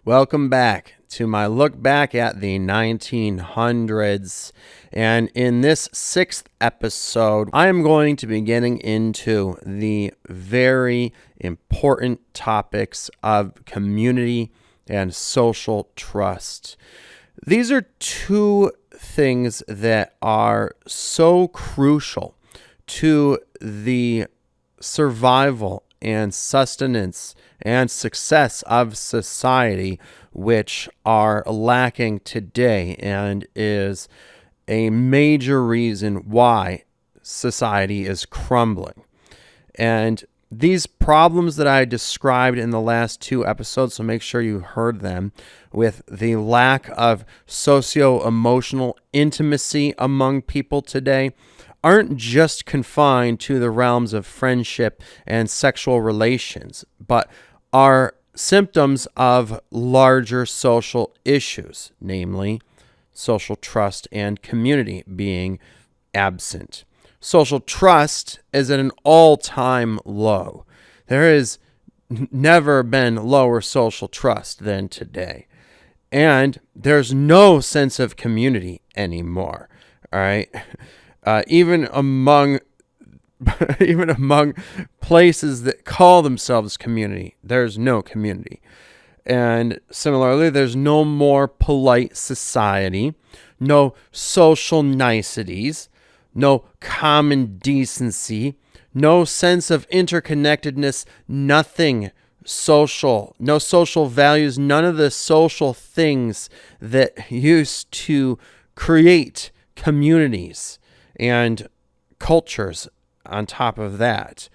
Welcome back to my look back at the 1900s. And in this sixth episode, I am going to be getting into the very important topics of community and social trust. These are two things that are so crucial to the survival and sustenance and success of society, which are lacking today and is a major reason why society is crumbling. And these problems that I described in the last two episodes, so make sure you heard them, with the lack of socio-emotional intimacy among people today, aren't just confined to the realms of friendship and sexual relations, but are symptoms of larger social issues, namely social trust and community being absent. Social trust is at an all-time low. There has never been lower social trust than today. And there's no sense of community anymore, all right? Even among places that call themselves community, there's no community. And similarly, there's no more polite society, no social niceties, no common decency, no sense of interconnectedness, nothing social, no social values, none of the social things that used to create communities and cultures on top of that.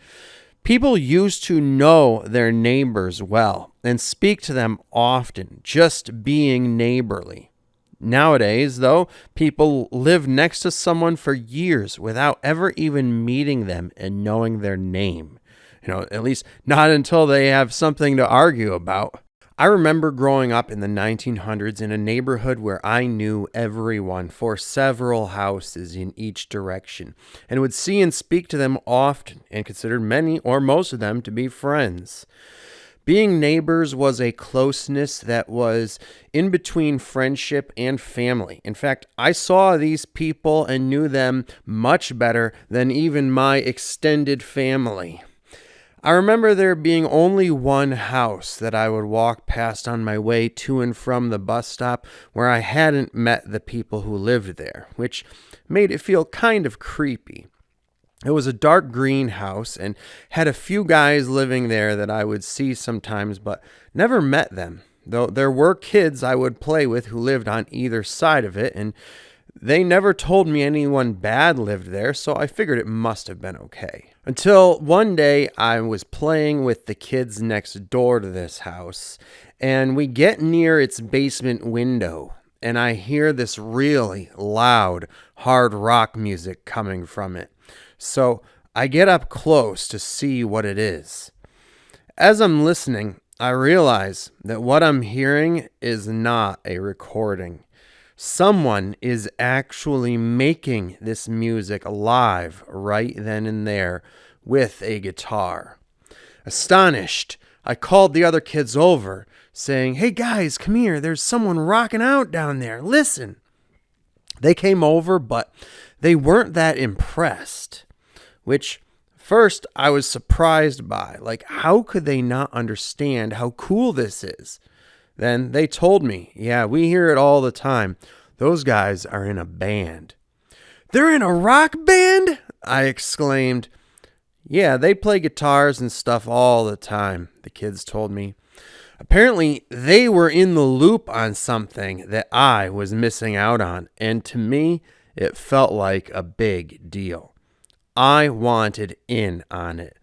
People used to know their neighbors well and speak to them often, just being neighborly. Nowadays, though, people live next to someone for years without ever even meeting them and knowing their name. At least not until they have something to argue about. I remember growing up in the 1900s in a neighborhood where I knew everyone for several houses in each direction and would see and speak to them often and considered many or most of them to be friends. Being neighbors was a closeness that was in between friendship and family. In fact, I saw these people and knew them much better than even my extended family. I remember there being only one house that I would walk past on my way to and from the bus stop where I hadn't met the people who lived there, which made it feel kind of creepy. It was a dark green house and had a few guys living there that I would see sometimes, but never met them, though there were kids I would play with who lived on either side of it, and they never told me anyone bad lived there, so I figured it must have been okay. Until one day I was playing with the kids next door to this house, and we get near its basement window, and I hear this really loud, hard rock music coming from it. So I get up close to see what it is. As I'm listening, I realize that what I'm hearing is not a recording. Someone is actually making this music live right then and there with a guitar. Astonished, I called the other kids over, saying, "Hey guys, come here, there's someone rocking out down there, listen." They came over, but they weren't that impressed, which first I was surprised by. Like, how could they not understand how cool this is? Then they told me, "Yeah, we hear it all the time. Those guys are in a band." "They're in a rock band?" I exclaimed. "Yeah, they play guitars and stuff all the time," the kids told me. Apparently, they were in the loop on something that I was missing out on, and to me, it felt like a big deal. I wanted in on it.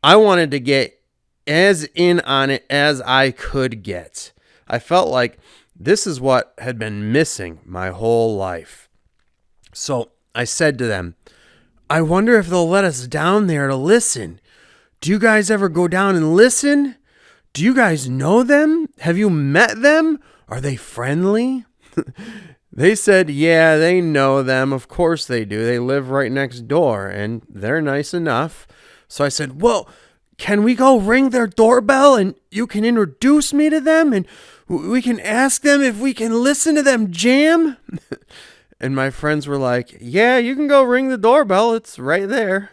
I wanted to get as in on it as I could get. I felt like this is what had been missing my whole life. So I said to them, "I wonder if they'll let us down there to listen. Do you guys ever go down and listen? Do you guys know them? Have you met them? Are they friendly?" They said, "Yeah, they know them. Of course they do. They live right next door, and they're nice enough." So I said, "Well, can we go ring their doorbell and you can introduce me to them and we can ask them if we can listen to them jam. And my friends were like, yeah, you can go ring the doorbell. It's right there.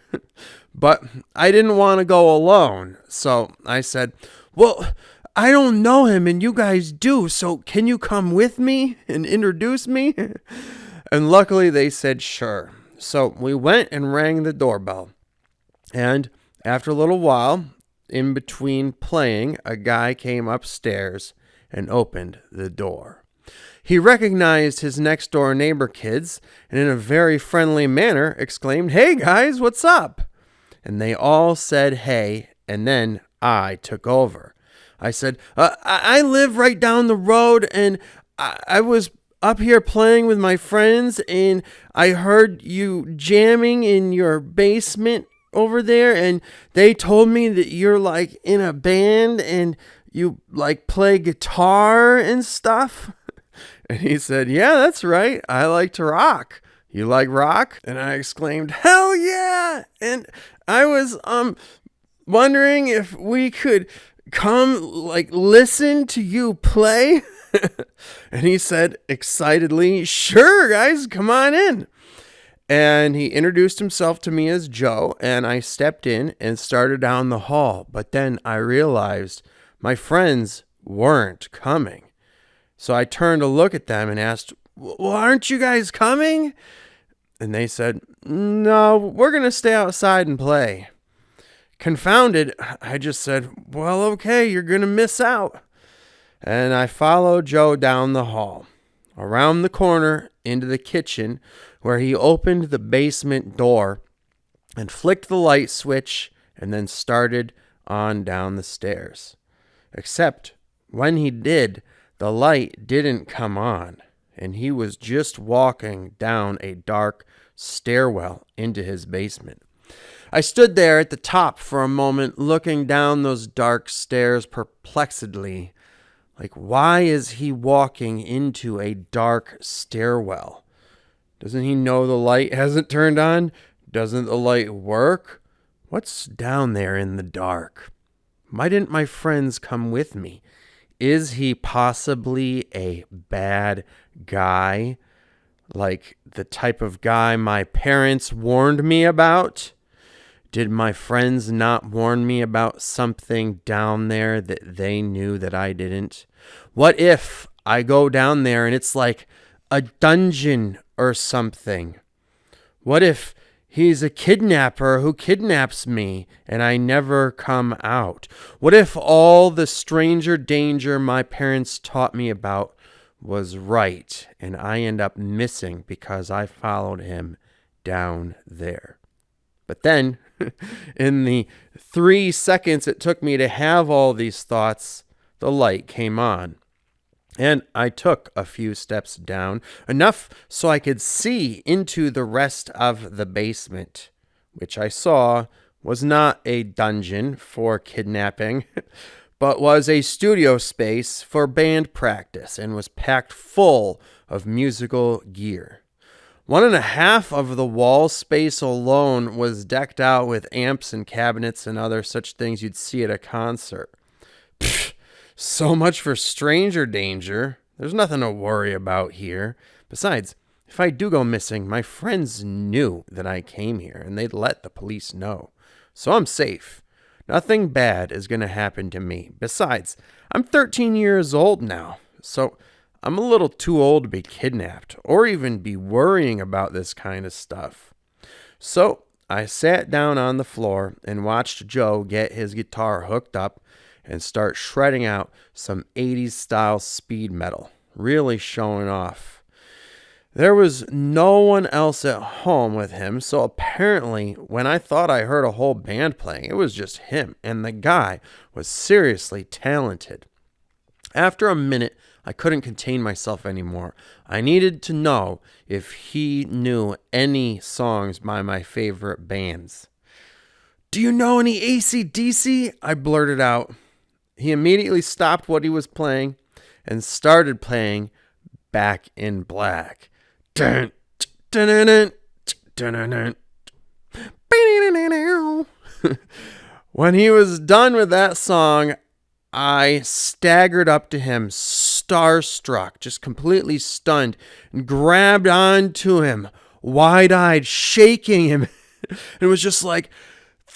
But I didn't want to go alone. So I said, well, I don't know him and you guys do. So can you come with me and introduce me? And luckily they said, sure. So we went and rang the doorbell. And after a little while, in between playing, a guy came upstairs and opened the door. He recognized his next door neighbor kids and in a very friendly manner exclaimed, hey guys, what's up? And they all said hey, and then I took over. I said, I live right down the road and I was up here playing with my friends and I heard you jamming in your basement over there and they told me that you're like in a band and you like play guitar and stuff. And he said, yeah, that's right. I like to rock. You like rock? And I exclaimed, hell yeah. And I was wondering if we could come like listen to you play. And he said excitedly, sure guys, come on in. And he introduced himself to me as Joe, and I stepped in and started down the hall. But then I realized my friends weren't coming. So I turned to look at them and asked, well, aren't you guys coming? And they said, no, we're going to stay outside and play. Confounded, I just said, well, okay, you're going to miss out. And I followed Joe down the hall, around the corner, into the kitchen, where he opened the basement door and flicked the light switch and then started on down the stairs. Except when he did, the light didn't come on, and he was just walking down a dark stairwell into his basement. I stood there at the top for a moment, looking down those dark stairs perplexedly. Like, why is he walking into a dark stairwell? Doesn't he know the light hasn't turned on? Doesn't the light work? What's down there in the dark? Why didn't my friends come with me? Is he possibly a bad guy? Like the type of guy my parents warned me about? Did my friends not warn me about something down there that they knew that I didn't? What if I go down there and it's like a dungeon or something? What if he's a kidnapper who kidnaps me and I never come out? What if all the stranger danger my parents taught me about was right and I end up missing because I followed him down there? But then, in the 3 seconds it took me to have all these thoughts, the light came on. And I took a few steps down, enough so I could see into the rest of the basement, which I saw was not a dungeon for kidnapping, but was a studio space for band practice and was packed full of musical gear. 1.5 of the wall space alone was decked out with amps and cabinets and other such things you'd see at a concert. Pfft. So much for stranger danger. There's nothing to worry about here. Besides, if I do go missing, my friends knew that I came here, and they'd let the police know. So I'm safe. Nothing bad is going to happen to me. Besides, I'm 13 years old now, so I'm a little too old to be kidnapped, or even be worrying about this kind of stuff. So I sat down on the floor and watched Joe get his guitar hooked up and start shredding out some 80s style speed metal, really showing off. There was no one else at home with him, so apparently when I thought I heard a whole band playing, it was just him, and the guy was seriously talented. After a minute, I couldn't contain myself anymore. I needed to know if he knew any songs by my favorite bands. Do you know any AC/DC? I blurted out. He immediately stopped what he was playing and started playing Back in Black. When he was done with that song, I staggered up to him starstruck, just completely stunned, and grabbed onto him, wide-eyed, shaking him. It was just like,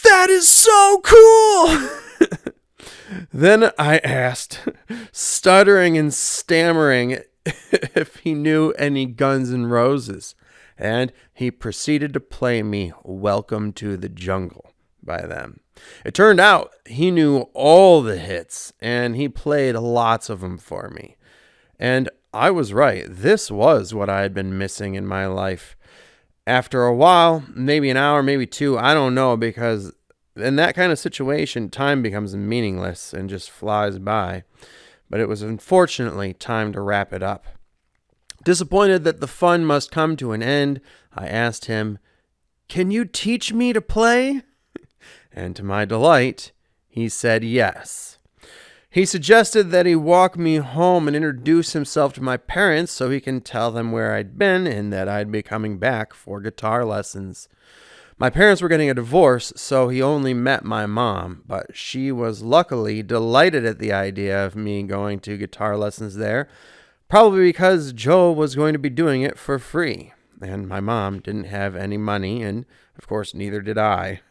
that is so cool! Then I asked, stuttering and stammering, if he knew any Guns N' Roses, and he proceeded to play me Welcome to the Jungle by them. It turned out he knew all the hits, and he played lots of them for me. And I was right. This was what I had been missing in my life. After a while, maybe an hour, maybe two, I don't know, because in that kind of situation, time becomes meaningless and just flies by. But it was unfortunately time to wrap it up. Disappointed that the fun must come to an end, I asked him, "Can you teach me to play?" And to my delight, he said yes. He suggested that he walk me home and introduce himself to my parents so he can tell them where I'd been and that I'd be coming back for guitar lessons. My parents were getting a divorce, so he only met my mom, but she was luckily delighted at the idea of me going to guitar lessons there, probably because Joe was going to be doing it for free. And my mom didn't have any money, and of course neither did I.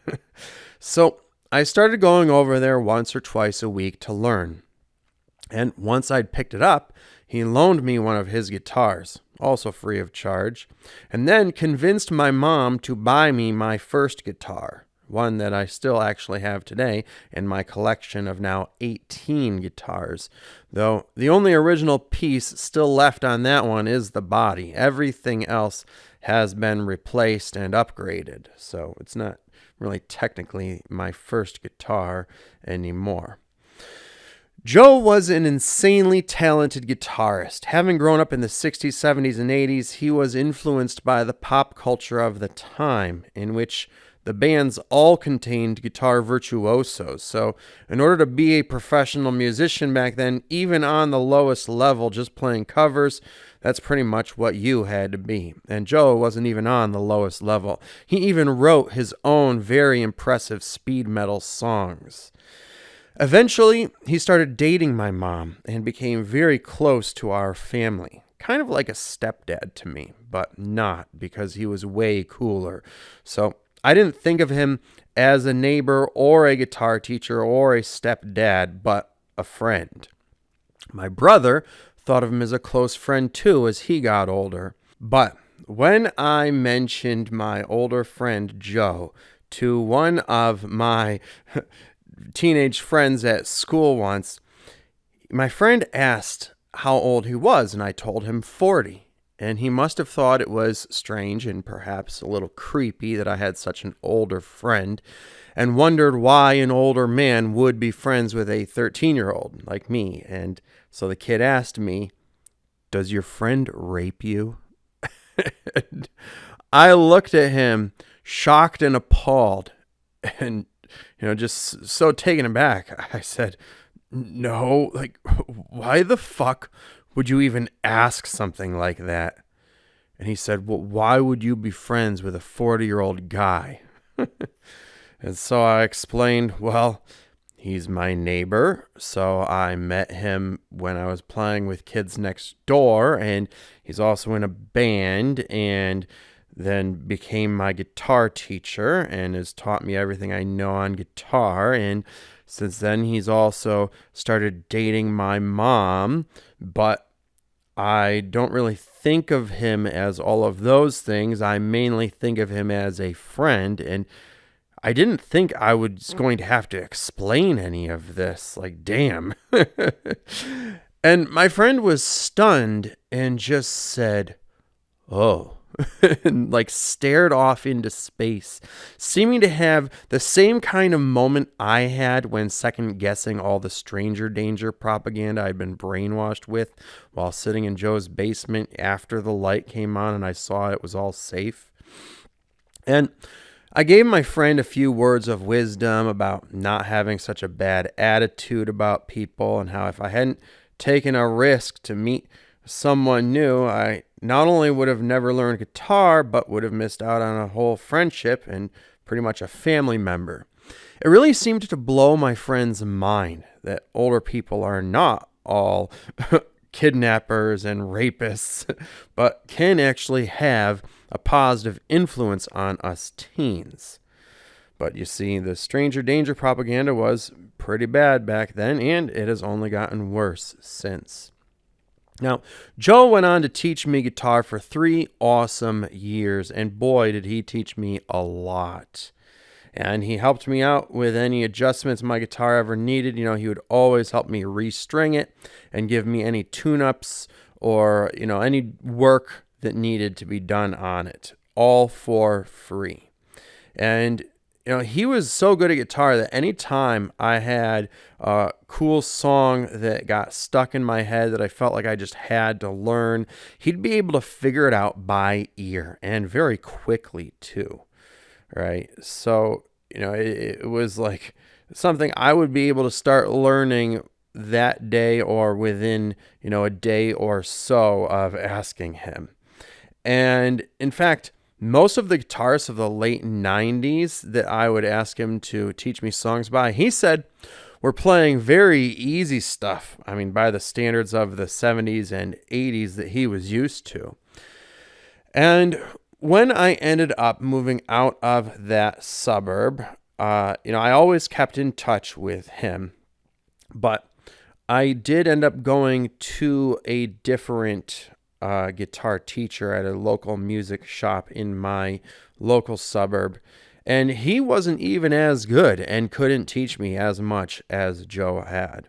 So I started going over there once or twice a week to learn. And once I'd picked it up, he loaned me one of his guitars, also free of charge, and then convinced my mom to buy me my first guitar, one that I still actually have today in my collection of now 18 guitars, though the only original piece still left on that one is the body. Everything else has been replaced and upgraded, so it's not really technically my first guitar anymore. Joe was an insanely talented guitarist. Having grown up in the 60s, 70s, and 80s, he was influenced by the pop culture of the time, in which the bands all contained guitar virtuosos. So in order to be a professional musician back then, even on the lowest level, just playing covers, that's pretty much what you had to be. And Joe wasn't even on the lowest level. He even wrote his own very impressive speed metal songs. Eventually, he started dating my mom and became very close to our family. Kind of like a stepdad to me, but not, because he was way cooler. So I didn't think of him as a neighbor or a guitar teacher or a stepdad, but a friend. My brother thought of him as a close friend too as he got older. But when I mentioned my older friend Joe to one of my teenage friends at school once, my friend asked how old he was, and I told him 40. And he must have thought it was strange and perhaps a little creepy that I had such an older friend, and wondered why an older man would be friends with a 13-year-old like me. And so the kid asked me, "Does your friend rape you?" And I looked at him, shocked and appalled, and just so taken aback. I said, "No, why the fuck would you even ask something like that?" And he said, "Well, why would you be friends with a 40-year-old guy?" And so I explained, well, he's my neighbor, so I met him when I was playing with kids next door, and he's also in a band, and then became my guitar teacher and has taught me everything I know on guitar. And since then, he's also started dating my mom, but I don't really think of him as all of those things. I mainly think of him as a friend, and I didn't think I was going to have to explain any of this. Damn. And my friend was stunned and just said, "Oh," and stared off into space, seeming to have the same kind of moment I had when second guessing all the stranger danger propaganda I'd been brainwashed with while sitting in Joe's basement after the light came on and I saw it was all safe. And I gave my friend a few words of wisdom about not having such a bad attitude about people, and how if I hadn't taken a risk to meet someone new, I not only would have never learned guitar, but would have missed out on a whole friendship and pretty much a family member. It really seemed to blow my friend's mind that older people are not all kidnappers and rapists, but can actually have a positive influence on us teens. But you see, the stranger danger propaganda was pretty bad back then, and it has only gotten worse since. Now, Joe went on to teach me guitar for 3 awesome years, and boy, did he teach me a lot. And he helped me out with any adjustments my guitar ever needed. He would always help me restring it and give me any tune-ups or, any work that needed to be done on it, all for free. And he was so good at guitar that anytime I had a cool song that got stuck in my head that I felt like I just had to learn, he'd be able to figure it out by ear, and very quickly too, right? So, it was like something I would be able to start learning that day or within, a day or so of asking him. And in fact, most of the guitarists of the late 90s that I would ask him to teach me songs by, he said, were playing very easy stuff. I mean, by the standards of the 70s and 80s that he was used to. And when I ended up moving out of that suburb, I always kept in touch with him. But I did end up going to a different guitar teacher at a local music shop in my local suburb, and he wasn't even as good and couldn't teach me as much as Joe had.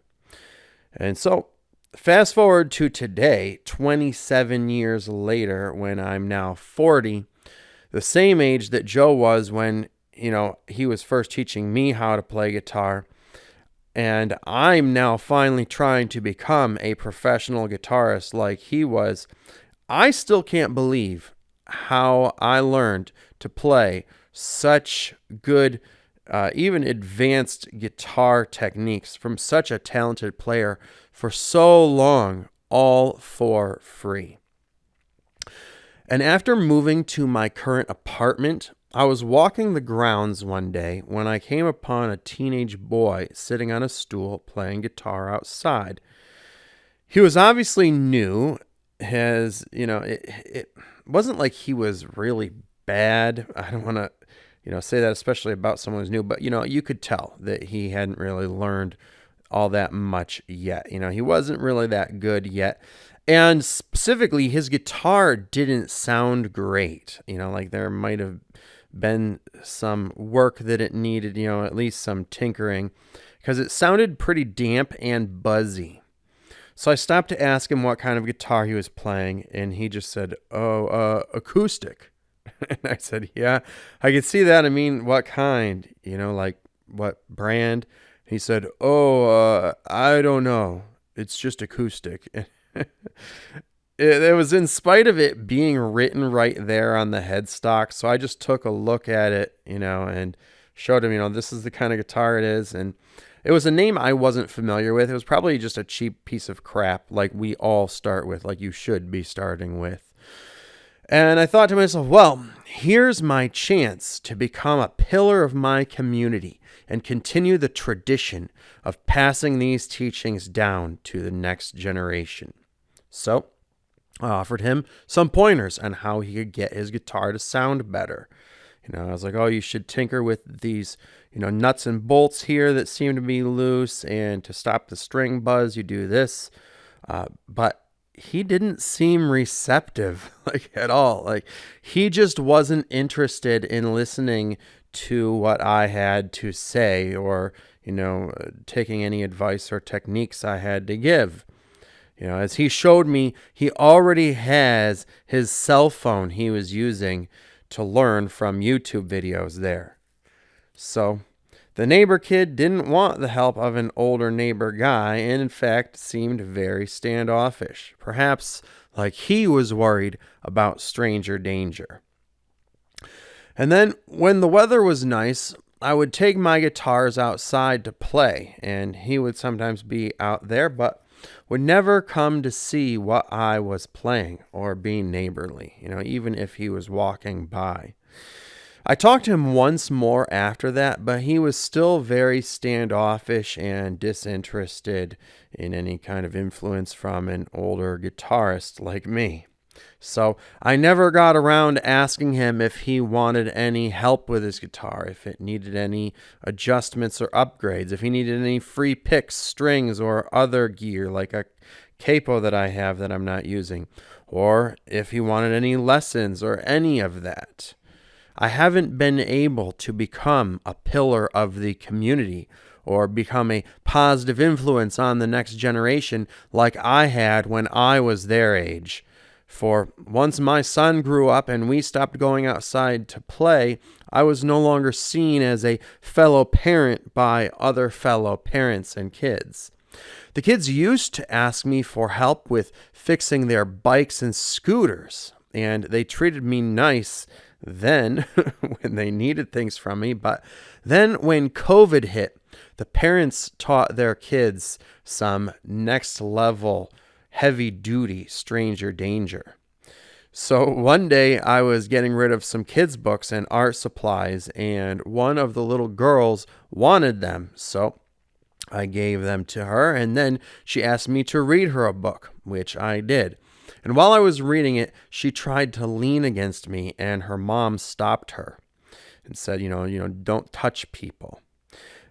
And so fast forward to today, 27 years later, when I'm now 40, the same age that Joe was when he was first teaching me how to play guitar. And I'm now finally trying to become a professional guitarist like he was. I still can't believe how I learned to play such good, even advanced guitar techniques from such a talented player for so long, all for free. And after moving to my current apartment, I was walking the grounds one day when I came upon a teenage boy sitting on a stool playing guitar outside. He was obviously new. It wasn't like he was really bad. I don't want to, say that especially about someone who's new, but, you could tell that he hadn't really learned all that much yet. He wasn't really that good yet. And specifically, his guitar didn't sound great. Like there might have been some work that it needed, at least some tinkering, because it sounded pretty damp and buzzy. So I stopped to ask him what kind of guitar he was playing, and he just said, acoustic. And I said, yeah, I could see that. I mean, what kind? Like what brand? He said, I don't know. It's just acoustic. It was in spite of it being written right there on the headstock. So I just took a look at it, and showed him, this is the kind of guitar it is. And it was a name I wasn't familiar with. It was probably just a cheap piece of crap like we all start with, like you should be starting with. And I thought to myself, well, here's my chance to become a pillar of my community and continue the tradition of passing these teachings down to the next generation. So I offered him some pointers on how he could get his guitar to sound better. I was like, you should tinker with these, nuts and bolts here that seem to be loose, and to stop the string buzz, you do this. But he didn't seem receptive, at all. He just wasn't interested in listening to what I had to say or, taking any advice or techniques I had to give. As he showed me, he already has his cell phone he was using to learn from YouTube videos there. So the neighbor kid didn't want the help of an older neighbor guy, and in fact seemed very standoffish, perhaps like he was worried about stranger danger. And then when the weather was nice, I would take my guitars outside to play, and he would sometimes be out there, but would never come to see what I was playing or being neighborly, even if he was walking by. I talked to him once more after that, but he was still very standoffish and disinterested in any kind of influence from an older guitarist like me. So I never got around to asking him if he wanted any help with his guitar, if it needed any adjustments or upgrades, if he needed any free picks, strings, or other gear like a capo that I have that I'm not using, or if he wanted any lessons or any of that. I haven't been able to become a pillar of the community or become a positive influence on the next generation like I had when I was their age. For once my son grew up and we stopped going outside to play, I was no longer seen as a fellow parent by other fellow parents and kids. The kids used to ask me for help with fixing their bikes and scooters, and they treated me nice then when they needed things from me. But then when COVID hit, the parents taught their kids some next level heavy duty stranger danger. So one day I was getting rid of some kids' books and art supplies, and one of the little girls wanted them. So I gave them to her, and then she asked me to read her a book, which I did. And while I was reading it, she tried to lean against me, and her mom stopped her and said, don't touch people.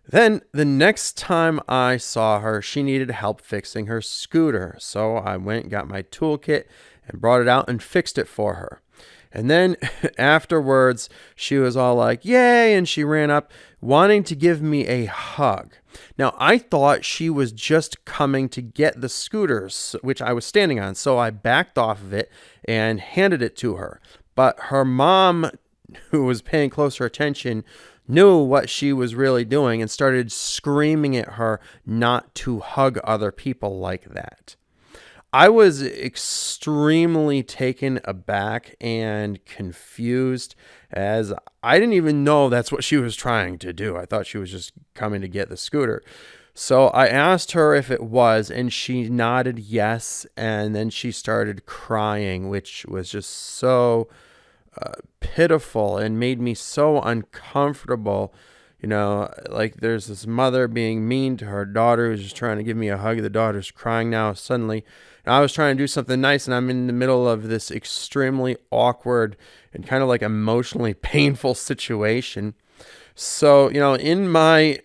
Then the next time I saw her, she needed help fixing her scooter. So I went and got my toolkit and brought it out and fixed it for her. And then afterwards, she was all like, yay, and she ran up wanting to give me a hug. Now, I thought she was just coming to get the scooters, which I was standing on, so I backed off of it and handed it to her. But her mom, who was paying closer attention, knew what she was really doing and started screaming at her not to hug other people like that. I was extremely taken aback and confused, as I didn't even know that's what she was trying to do. I thought she was just coming to get the scooter. So I asked her if it was, and she nodded yes, and then she started crying, which was just so pitiful and made me so uncomfortable. Like there's this mother being mean to her daughter who's just trying to give me a hug. The daughter's crying now suddenly. And I was trying to do something nice, and I'm in the middle of this extremely awkward and kind of like emotionally painful situation. So, in my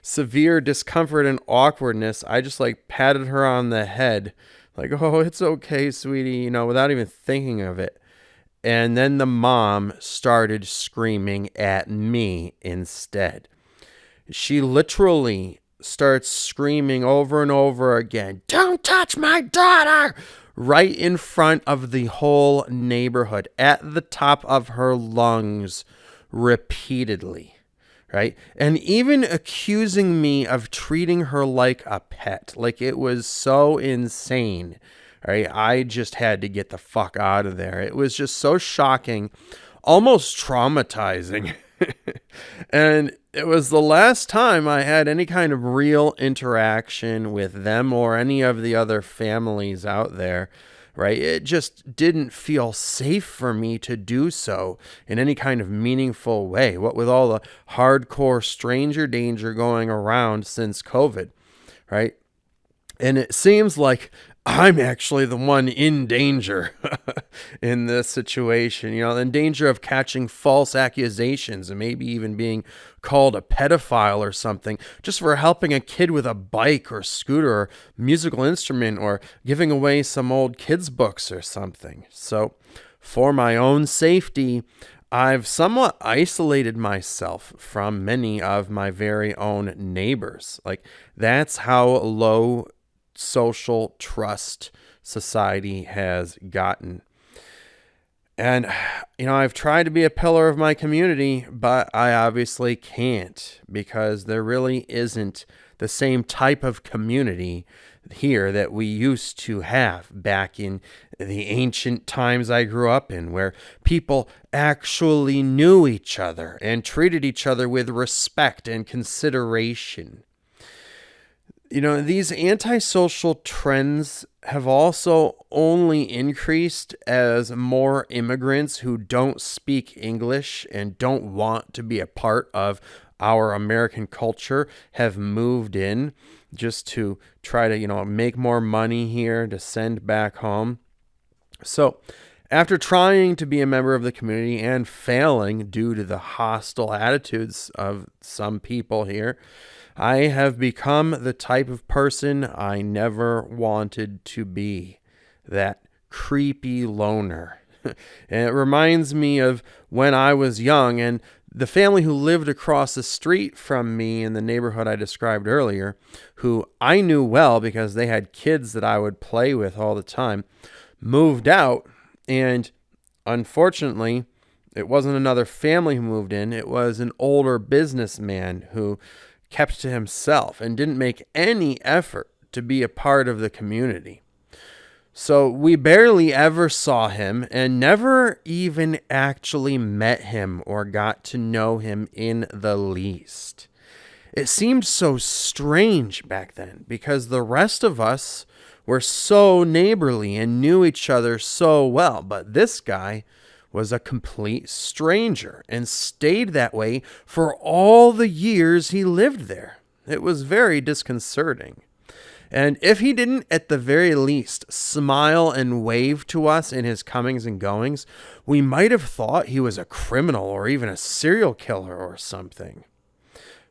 severe discomfort and awkwardness, I just like patted her on the head. Like, oh, it's okay, sweetie, without even thinking of it. And then the mom started screaming at me instead. She literally starts screaming over and over again, "Don't touch my daughter!" right in front of the whole neighborhood at the top of her lungs repeatedly. Right? And even accusing me of treating her like a pet. Like it was so insane. Right? I just had to get the fuck out of there. It was just so shocking, almost traumatizing. And it was the last time I had any kind of real interaction with them or any of the other families out there. Right? It just didn't feel safe for me to do so in any kind of meaningful way. What with all the hardcore stranger danger going around since COVID, right? And it seems like I'm actually the one in danger in this situation, in danger of catching false accusations and maybe even being called a pedophile or something just for helping a kid with a bike or scooter or musical instrument or giving away some old kids' books or something. So for my own safety, I've somewhat isolated myself from many of my very own neighbors. Like that's how low social trust society has gotten. And, I've tried to be a pillar of my community, but I obviously can't because there really isn't the same type of community here that we used to have back in the ancient times I grew up in, where people actually knew each other and treated each other with respect and consideration. These antisocial trends have also only increased as more immigrants who don't speak English and don't want to be a part of our American culture have moved in just to try to, make more money here to send back home. So, after trying to be a member of the community and failing due to the hostile attitudes of some people here, I have become the type of person I never wanted to be. That creepy loner. And it reminds me of when I was young and the family who lived across the street from me in the neighborhood I described earlier, who I knew well because they had kids that I would play with all the time, moved out. And unfortunately, it wasn't another family who moved in. It was an older businessman who kept to himself and didn't make any effort to be a part of the community. So we barely ever saw him and never even actually met him or got to know him in the least. It seemed so strange back then because the rest of us were so neighborly and knew each other so well, but this guy was a complete stranger and stayed that way for all the years he lived there. It was very disconcerting. And if he didn't at the very least smile and wave to us in his comings and goings, we might have thought he was a criminal or even a serial killer or something.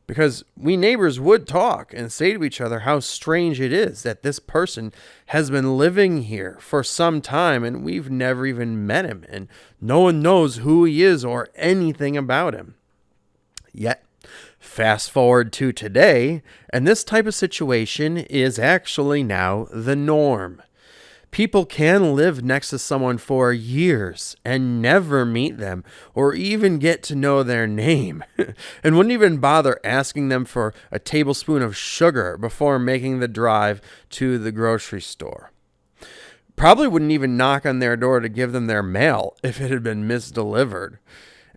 Because we neighbors would talk and say to each other how strange it is that this person has been living here for some time and we've never even met him and no one knows who he is or anything about him. Yet, fast forward to today, and this type of situation is actually now the norm. People can live next to someone for years and never meet them or even get to know their name and wouldn't even bother asking them for a tablespoon of sugar before making the drive to the grocery store. Probably wouldn't even knock on their door to give them their mail if it had been misdelivered.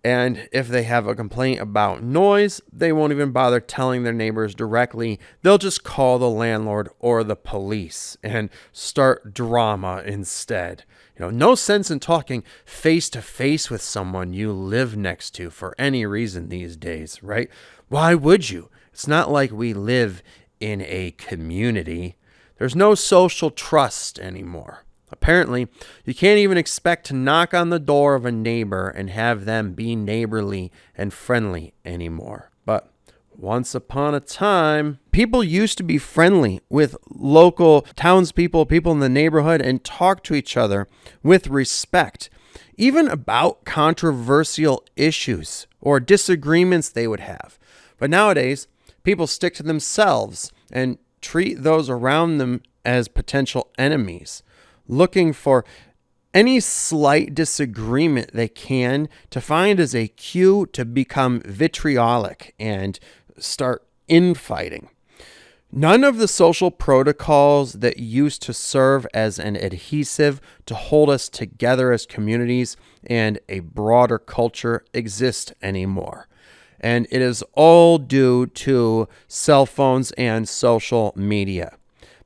And if they have a complaint about noise, they won't even bother telling their neighbors directly. They'll just call the landlord or the police and start drama instead. No sense in talking face to face with someone you live next to for any reason these days, right? Why would you? It's not like we live in a community. There's no social trust anymore. Apparently, you can't even expect to knock on the door of a neighbor and have them be neighborly and friendly anymore. But once upon a time, people used to be friendly with local townspeople, people in the neighborhood, and talk to each other with respect, even about controversial issues or disagreements they would have. But nowadays, people stick to themselves and treat those around them as potential enemies, looking for any slight disagreement they can to find as a cue to become vitriolic and start infighting. None of the social protocols that used to serve as an adhesive to hold us together as communities and a broader culture exist anymore. And it is all due to cell phones and social media.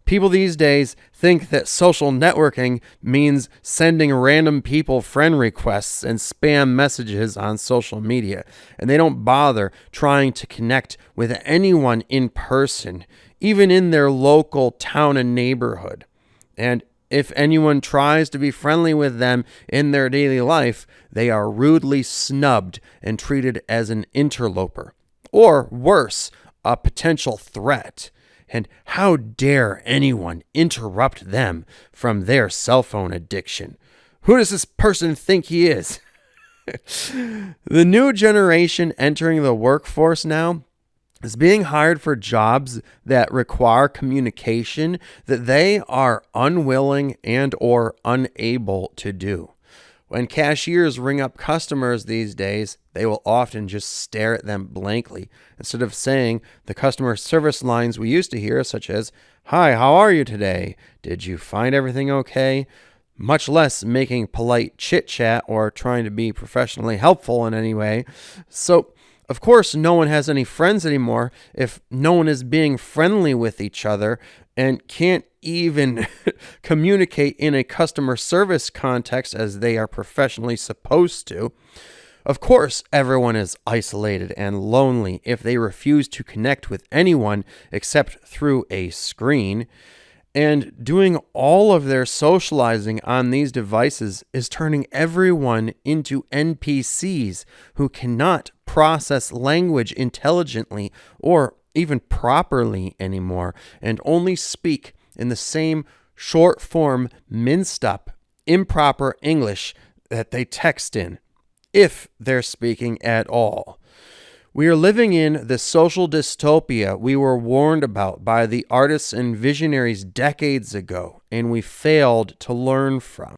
People these days think that social networking means sending random people friend requests and spam messages on social media, and they don't bother trying to connect with anyone in person, even in their local town and neighborhood. And if anyone tries to be friendly with them in their daily life, they are rudely snubbed and treated as an interloper, or worse, a potential threat. And how dare anyone interrupt them from their cell phone addiction? Who does this person think he is? The new generation entering the workforce now is being hired for jobs that require communication that they are unwilling and or unable to do. When cashiers ring up customers these days, they will often just stare at them blankly instead of saying the customer service lines we used to hear, such as, "Hi, how are you today? Did you find everything okay?" Much less making polite chit-chat or trying to be professionally helpful in any way. So Of course, no one has any friends anymore if no one is being friendly with each other and can't even communicate in a customer service context as they are professionally supposed to. Of course, everyone is isolated and lonely if they refuse to connect with anyone except through a screen. And doing all of their socializing on these devices is turning everyone into NPCs who cannot process language intelligently or even properly anymore, and only speak in the same short form, minced up, improper English that they text in, if they're speaking at all. We are living in the social dystopia we were warned about by the artists and visionaries decades ago, and we failed to learn from.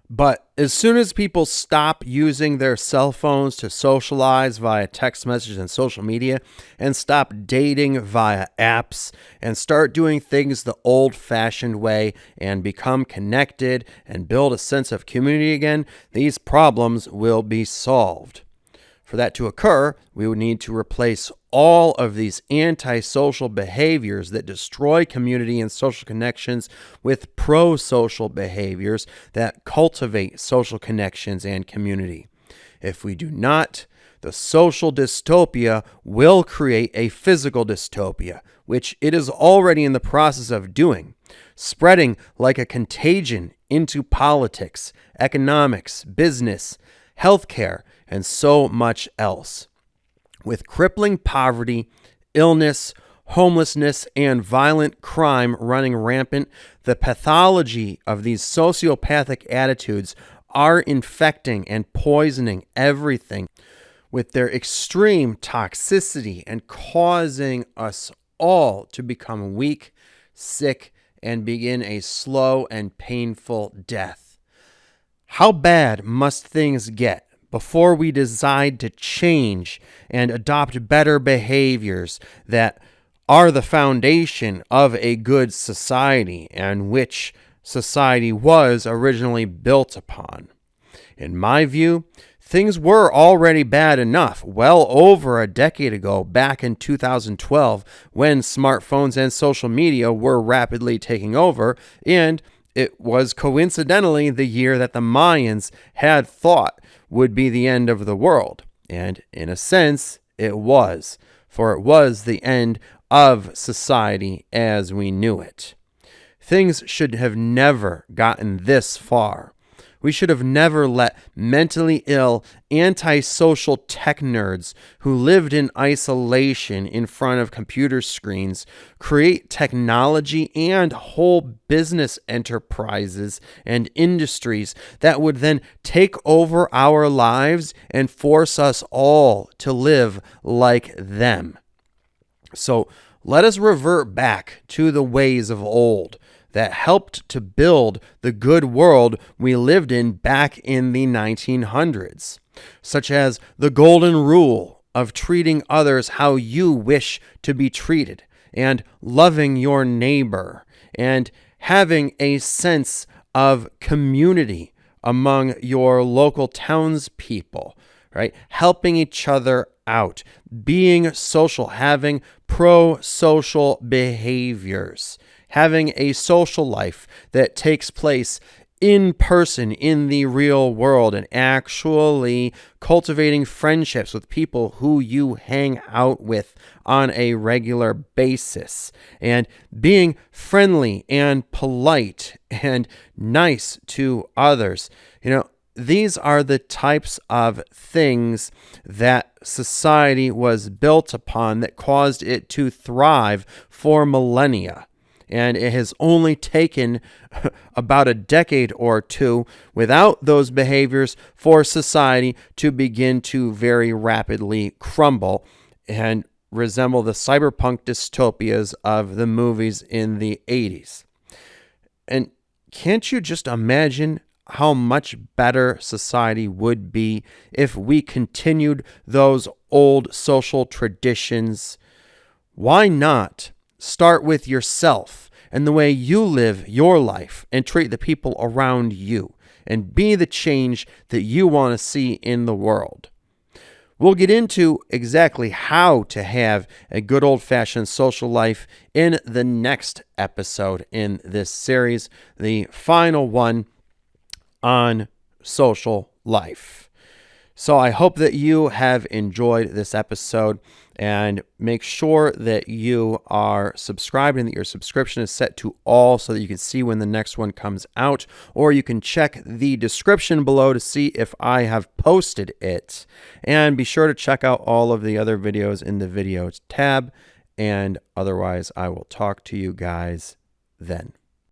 But as soon as people stop using their cell phones to socialize via text messages and social media, and stop dating via apps, and start doing things the old-fashioned way, and become connected and build a sense of community again, these problems will be solved. For that to occur, we would need to replace all of these antisocial behaviors that destroy community and social connections with pro-social behaviors that cultivate social connections and community. If we do not, the social dystopia will create a physical dystopia, which it is already in the process of doing, spreading like a contagion into politics, economics, business, healthcare, and so much else. With crippling poverty, illness, homelessness, and violent crime running rampant, the pathology of these sociopathic attitudes are infecting and poisoning everything with their extreme toxicity and causing us all to become weak, sick, and begin a slow and painful death. How bad must things get before we decide to change and adopt better behaviors that are the foundation of a good society and which society was originally built upon? In my view, things were already bad enough well over a decade ago, back in 2012, when smartphones and social media were rapidly taking over, and it was coincidentally the year that the Mayans had thought would be the end of the world. And in a sense, it was, for it was the end of society as we knew it. Things should have never gotten this far. We should have never let mentally ill, antisocial tech nerds who lived in isolation in front of computer screens create technology and whole business enterprises and industries that would then take over our lives and force us all to live like them. So let us revert back to the ways of old that helped to build the good world we lived in back in the 1900s, such as the golden rule of treating others how you wish to be treated, and loving your neighbor, and having a sense of community among your local townspeople, right? Helping each other out, being social, having pro-social behaviors, having a social life that takes place in person in the real world, and actually cultivating friendships with people who you hang out with on a regular basis, and being friendly and polite and nice to others. These are the types of things that society was built upon that caused it to thrive for millennia. And it has only taken about a decade or two without those behaviors for society to begin to very rapidly crumble and resemble the cyberpunk dystopias of the movies in the 80s. And can't you just imagine how much better society would be if we continued those old social traditions? Why not start with yourself and the way you live your life and treat the people around you, and be the change that you want to see in the world? We'll get into exactly how to have a good old-fashioned social life in the next episode in this series, the final one on social life. So I hope that you have enjoyed this episode, and make sure that you are subscribed and that your subscription is set to all so that you can see when the next one comes out, or you can check the description below to see if I have posted it. And be sure to check out all of the other videos in the videos tab, and otherwise I will talk to you guys then.